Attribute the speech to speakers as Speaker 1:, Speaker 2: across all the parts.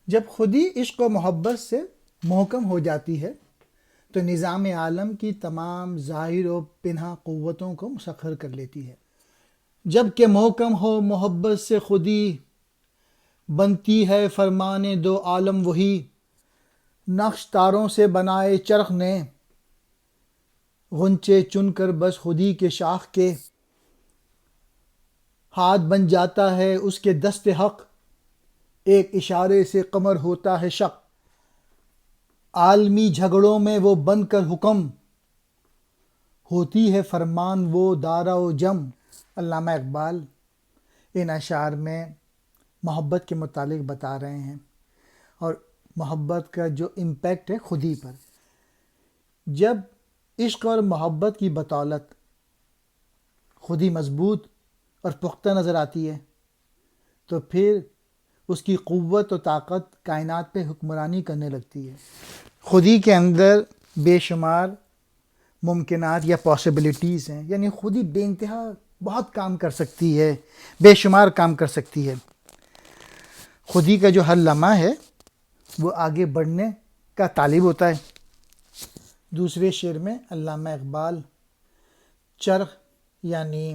Speaker 1: جب خودی عشق و محبت سے محکم ہو جاتی ہے تو نظام عالم کی تمام ظاہر و پنہا قوتوں کو مسخر کر لیتی ہے۔ جب کہ محکم ہو محبت سے خودی، بنتی ہے فرمان دو عالم وہی۔ نقش تاروں سے بنائے چرخ نے، غنچے چن کر بس خودی کے شاخ کے۔ ہاتھ بن جاتا ہے اس کے دست حق، ایک اشارے سے قمر ہوتا ہے شق۔ عالمی جھگڑوں میں وہ بن کر حکم، ہوتی ہے فرمان وہ دارا و جم۔ علامہ اقبال ان اشعار میں محبت کے متعلق بتا رہے ہیں اور محبت کا جو امپیکٹ ہے خودی پر۔ جب عشق اور محبت کی بطولت خودی مضبوط اور پختہ نظر آتی ہے تو پھر اس کی قوت و طاقت کائنات پہ حکمرانی کرنے لگتی ہے۔ خودی کے اندر بے شمار ممکنات یا پاسبلٹیز ہیں، یعنی خودی بے انتہا بہت کام کر سکتی ہے، بے شمار کام کر سکتی ہے۔ خودی کا جو ہر لمحہ ہے وہ آگے بڑھنے کا طالب ہوتا ہے۔ دوسرے شعر میں علامہ اقبال چرخ یعنی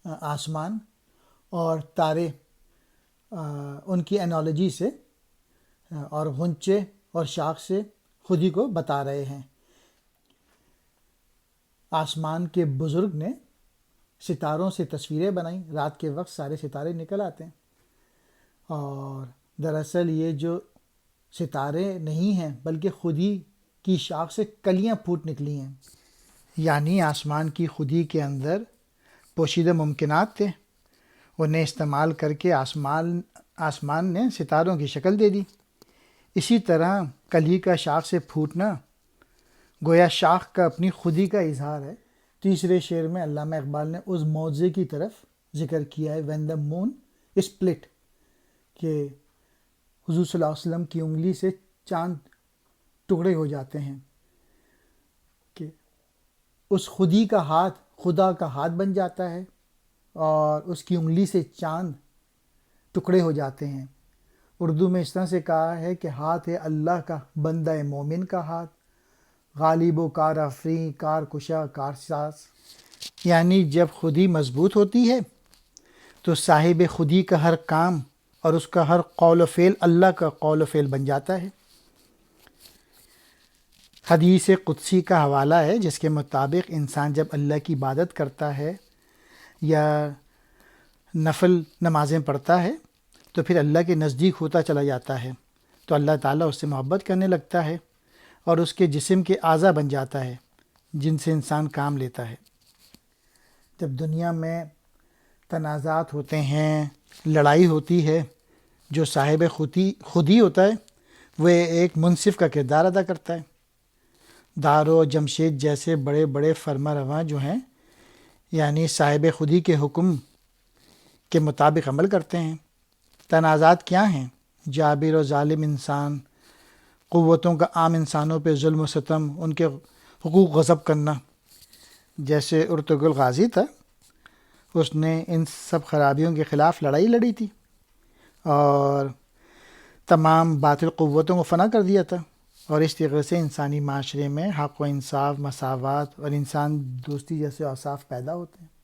Speaker 1: آسمان اور تارے ان کی انالوجی سے اور غنچے اور شاخ سے خودی کو بتا رہے ہیں۔ آسمان کے بزرگ نے ستاروں سے تصویریں بنائیں، رات کے وقت سارے ستارے نکل آتے ہیں، اور دراصل یہ جو ستارے نہیں ہیں بلکہ خودی کی شاخ سے کلیاں پھوٹ نکلی ہیں، یعنی آسمان کی خودی کے اندر پوشیدہ ممکنات تھے، انہیں استعمال کر کے آسمان نے ستاروں کی شکل دے دی۔ اسی طرح کلی کا شاخ سے پھوٹنا گویا شاخ کا اپنی خودی کا اظہار ہے۔ تیسرے شعر میں علامہ اقبال نے اس معجزے کی طرف ذکر کیا ہے when the moon is split، کہ حضور صلی اللہ علیہ وسلم کی انگلی سے چاند ٹکڑے ہو جاتے ہیں، کہ اس خودی کا ہاتھ خدا کا ہاتھ بن جاتا ہے اور اس کی انگلی سے چاند ٹکڑے ہو جاتے ہیں۔ اردو میں اس طرح سے کہا ہے کہ ہاتھ ہے اللہ کا بندہ مومن کا ہاتھ، غالب و کار افریں کار کشا کار ساز، یعنی جب خودی مضبوط ہوتی ہے تو صاحب خودی کا ہر کام اور اس کا ہر قول و فعل اللہ کا قول و فعل بن جاتا ہے۔ حدیث قدسی کا حوالہ ہے جس کے مطابق انسان جب اللہ کی عبادت کرتا ہے یا نفل نمازیں پڑھتا ہے تو پھر اللہ کے نزدیک ہوتا چلا جاتا ہے، تو اللہ تعالیٰ اس سے محبت کرنے لگتا ہے اور اس کے جسم کے اعضاء بن جاتا ہے جن سے انسان کام لیتا ہے۔ جب دنیا میں تنازعات ہوتے ہیں، لڑائی ہوتی ہے، جو صاحب خودی ہوتا ہے وہ ایک منصف کا کردار ادا کرتا ہے۔ دارو جمشید جیسے بڑے بڑے فرما رواں جو ہیں یعنی صاحب خودی کے حکم کے مطابق عمل کرتے ہیں۔ تنازعات کیا ہیں؟ جابر و ظالم انسان، قوتوں کا عام انسانوں پہ ظلم و ستم، ان کے حقوق غصب کرنا۔ جیسے ارطغرل غازی تھا، اس نے ان سب خرابیوں کے خلاف لڑائی لڑی تھی اور تمام باطل قوتوں کو فنا کر دیا تھا، اور اس طریقے سے انسانی معاشرے میں حق و انصاف، مساوات اور انسان دوستی جیسے اوصاف پیدا ہوتے ہیں۔